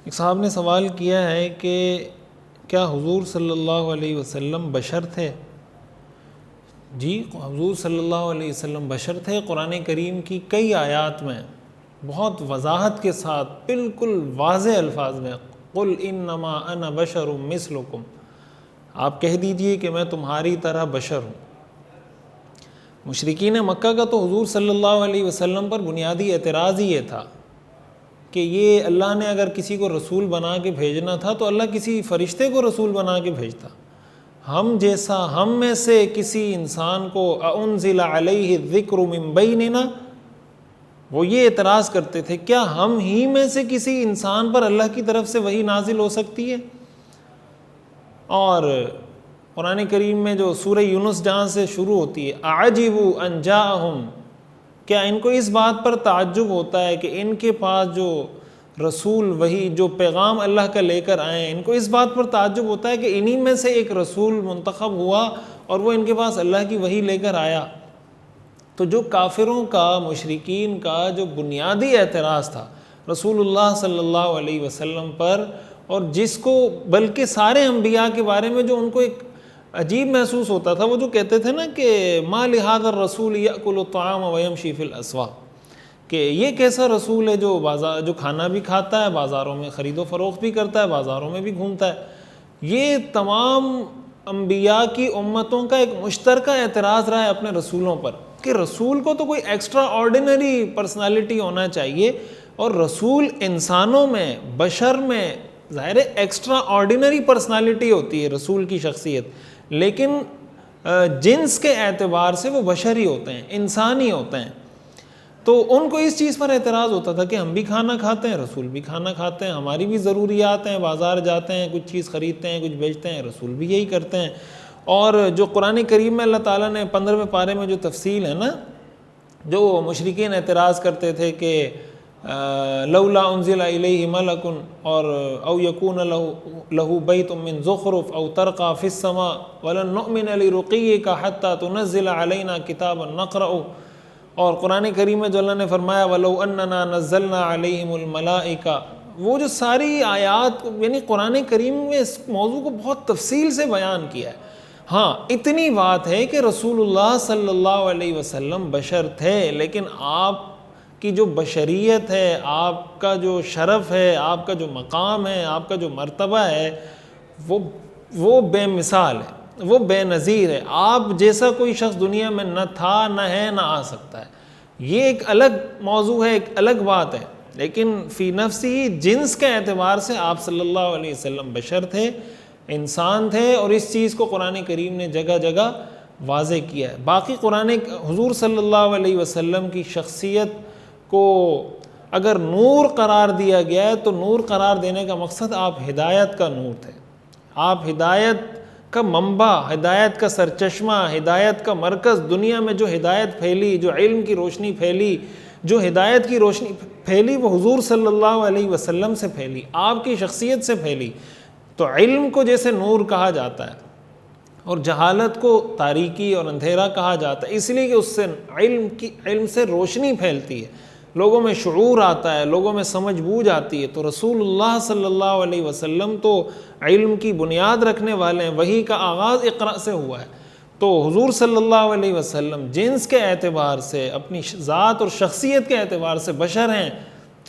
ایک صاحب نے سوال کیا ہے کہ کیا حضور صلی اللہ علیہ وسلم بشر تھے؟ جی، حضور صلی اللہ علیہ وسلم بشر تھے۔ قرآن کریم کی کئی آیات میں بہت وضاحت کے ساتھ بالکل واضح الفاظ میں قل انما انا بشر مثلکم، آپ کہہ دیجئے کہ میں تمہاری طرح بشر ہوں۔ مشرکین مکہ کا تو حضور صلی اللہ علیہ وسلم پر بنیادی اعتراض ہی یہ تھا کہ یہ اللہ نے اگر کسی کو رسول بنا کے بھیجنا تھا تو اللہ کسی فرشتے کو رسول بنا کے بھیجتا، ہم جیسا ہم میں سے کسی انسان کو اَأُنزِلَ عَلَيْهِ الذِّكْرُ مِن بَيْنِنَا، وہ یہ اعتراض کرتے تھے کیا ہم ہی میں سے کسی انسان پر اللہ کی طرف سے وحی نازل ہو سکتی ہے؟ اور قرآن کریم میں جو سورہ یونس جہاں سے شروع ہوتی ہے اَعَجِبُوا أَن جَاءَهُمْ، کیا ان کو اس بات پر تعجب ہوتا ہے کہ ان کے پاس جو رسول وہی جو پیغام اللہ کا لے کر آئے ہیں، ان کو اس بات پر تعجب ہوتا ہے کہ انہی میں سے ایک رسول منتخب ہوا اور وہ ان کے پاس اللہ کی وحی لے کر آیا۔ تو جو کافروں کا، مشرکین کا جو بنیادی اعتراض تھا رسول اللہ صلی اللہ علیہ وسلم پر، اور جس کو بلکہ سارے انبیاء کے بارے میں جو ان کو ایک عجیب محسوس ہوتا تھا، وہ جو کہتے تھے نا کہ ما لہذا الرسول یأکل الطعام ویمشی فی الاسواق، کہ یہ کیسا رسول ہے جو کھانا بھی کھاتا ہے، بازاروں میں خرید و فروخت بھی کرتا ہے، بازاروں میں بھی گھومتا ہے۔ یہ تمام انبیاء کی امتوں کا ایک مشترکہ اعتراض رہا ہے اپنے رسولوں پر کہ رسول کو تو کوئی ایکسٹرا آرڈینری پرسنالٹی ہونا چاہیے، اور رسول انسانوں میں، بشر میں ظاہر ایکسٹرا آرڈینری پرسنالٹی ہوتی ہے رسول کی شخصیت، لیکن جنس کے اعتبار سے وہ بشر ہی ہوتے ہیں، انسان ہی ہوتے ہیں۔ تو ان کو اس چیز پر اعتراض ہوتا تھا کہ ہم بھی کھانا کھاتے ہیں، رسول بھی کھانا کھاتے ہیں، ہماری بھی ضروریات ہیں، بازار جاتے ہیں، کچھ چیز خریدتے ہیں، کچھ بیچتے ہیں، رسول بھی یہی کرتے ہیں۔ اور جو قرآن کریم میں اللہ تعالیٰ نے 15ویں پارے میں جو تفصیل ہے نا، جو مشرکین اعتراض کرتے تھے کہ لولا انزل الیہ ملک اور او یکون لہ بیت من زخرف او ترقی فی السماء ولن نؤمن لرقیک حتی تنزل علینا کتابا نقرأ، اور قرآن کریم میں جو اللہ نے فرمایا وَلَوْ أَنَّنَا نَزَّلْنَا عَلَيْهِمُ الْمَلَائِكَةَ، وہ جو ساری آیات یعنی قرآن کریم میں اس موضوع کو بہت تفصیل سے بیان کیا ہے۔ ہاں، اتنی بات ہے کہ رسول اللہ صلی اللہ علیہ وسلم بشر تھے، لیکن آپ کی جو بشریت ہے، آپ کا جو شرف ہے، آپ کا جو مقام ہے، آپ کا جو مرتبہ ہے، وہ بے مثال ہے، وہ بے نظیر ہے۔ آپ جیسا کوئی شخص دنیا میں نہ تھا، نہ ہے، نہ آ سکتا ہے۔ یہ ایک الگ موضوع ہے، ایک الگ بات ہے، لیکن فی نفسی جنس کے اعتبار سے آپ صلی اللہ علیہ وسلم بشر تھے، انسان تھے، اور اس چیز کو قرآن کریم نے جگہ جگہ واضح کیا ہے۔ باقی حضور صلی اللہ علیہ وسلم کی شخصیت کو اگر نور قرار دیا گیا ہے تو نور قرار دینے کا مقصد آپ ہدایت کا نور تھے، آپ ہدایت کا منبع، ہدایت کا سرچشمہ، ہدایت کا مرکز۔ دنیا میں جو ہدایت پھیلی، جو علم کی روشنی پھیلی، جو ہدایت کی روشنی پھیلی، وہ حضور صلی اللہ علیہ وسلم سے پھیلی، آپ کی شخصیت سے پھیلی۔ تو علم کو جیسے نور کہا جاتا ہے اور جہالت کو تاریکی اور اندھیرا کہا جاتا ہے، اس لیے کہ اس سے علم سے روشنی پھیلتی ہے، لوگوں میں شعور آتا ہے، لوگوں میں سمجھ بوجھ آتی ہے۔ تو رسول اللہ صلی اللہ علیہ وسلم تو علم کی بنیاد رکھنے والے ہیں، وحی کا آغاز اقرأ سے ہوا ہے۔ تو حضور صلی اللہ علیہ وسلم جنس کے اعتبار سے، اپنی ذات اور شخصیت کے اعتبار سے بشر ہیں،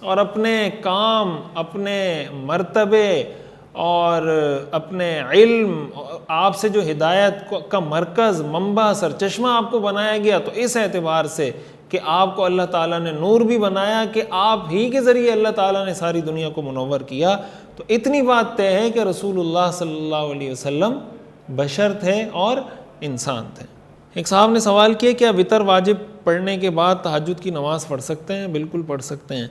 اور اپنے کام، اپنے مرتبے اور اپنے علم، آپ سے جو ہدایت کا مرکز، منبع، سرچشمہ آپ کو بنایا گیا، تو اس اعتبار سے کہ آپ کو اللہ تعالیٰ نے نور بھی بنایا، کہ آپ ہی کے ذریعے اللہ تعالیٰ نے ساری دنیا کو منور کیا۔ تو اتنی بات طے ہے کہ رسول اللہ صلی اللہ علیہ وسلم بشر تھے اور انسان تھے۔ ایک صاحب نے سوال کیا کیا وتر واجب پڑھنے کے بعد تہجد کی نماز پڑھ سکتے ہیں؟ بالکل پڑھ سکتے ہیں۔